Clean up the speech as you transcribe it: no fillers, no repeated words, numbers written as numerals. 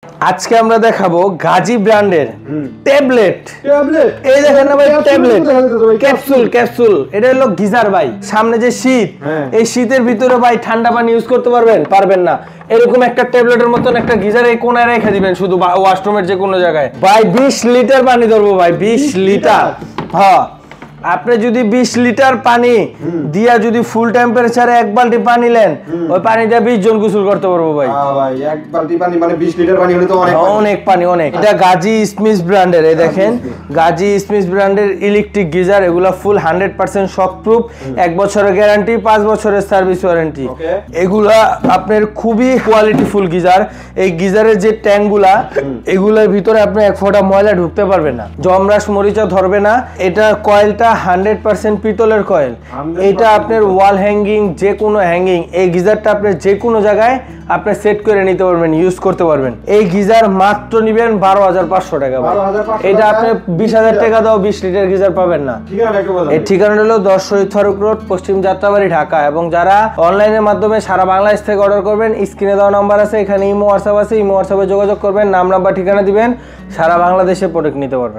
আজকে আমরা দেখাবো গাজী ব্র্যান্ডের ট্যাবলেট। এই দেখেন না ভাই, ট্যাবলেট ক্যাপসুল। এটা হলো গিজার ভাই। সামনে যে শীত, এই শীতের ভিতরে ভাই ঠান্ডা পানি ইউজ করতে পারবেন না। এরকম একটা ট্যাবলেটের মতন একটা গিজার এই কোনায় রেখে দিবেন, শুধু ওয়াশরুমের যে কোনো জায়গায়। ভাই 20 লিটার পানি ধরবো ভাই, 20 লিটার। হ্যাঁ, আপনি যদি 20 লিটার পানি দিয়া যদি ফুল টেম্পারেচারে এক বালতি পানি নেন, ওই পানি দিয়ে 20 জন গোসল করতে পারবো ভাই। ভাই এক বালতি পানি মানে 20 লিটার পানি হলে তো অনেক পানি। এটা গাজী স্মিথ ব্র্যান্ডের। এই দেখেন গাজী স্মিথ ব্র্যান্ডের ইলেকট্রিক গিজার। এগুলা ফুল 100% শক প্রুফ, 1 বছরের গ্যারান্টি, 5 বছরের সার্ভিস ওয়ারেন্টি। এগুলা আপনার খুবই কোয়ালিটি ফুল গিজার। এই গিজারের যে ট্যাঙ্কগুলা, এগুলোর ভিতরে আপনি এক ফোঁটা ময়লা ঢুকতে পারবে না, জমরাস মরিচা ধরবে না। এটা কয়েলটা 100% পিতলের কয়েল। এটা আপনার ওয়াল হ্যাঙ্গিং, যে কোনো হ্যাঙ্গিং, এই গিজারটা আপনি যে কোনো জায়গায় আপনি সেট করে নিতে পারবেন, ইউজ করতে পারবেন। এই গিজার মাত্র নিবেন 12,500 টাকা। এটা আপনি 20,000 টাকা দাও 20 লিটার গিজার পাবেন না। এই ঠিকানা হলো 10 শহীদ ফারুক রোড, পশ্চিম যাত্রাবাড়ি, ঢাকা। এবং যারা অনলাইনের মাধ্যমে সারা বাংলাদেশ থেকে অর্ডার করবেন, স্ক্রিনে দেওয়া নাম্বার আছে, এখানে ইমো হোয়াটসঅ্যাপ আছে, ইমো হোয়াটসঅ্যাপে যোগাযোগ করবেন, নাম নাম্বার ঠিকানা দিবেন, সারা বাংলাদেশে প্রোডাক্ট নিতে পারবেন।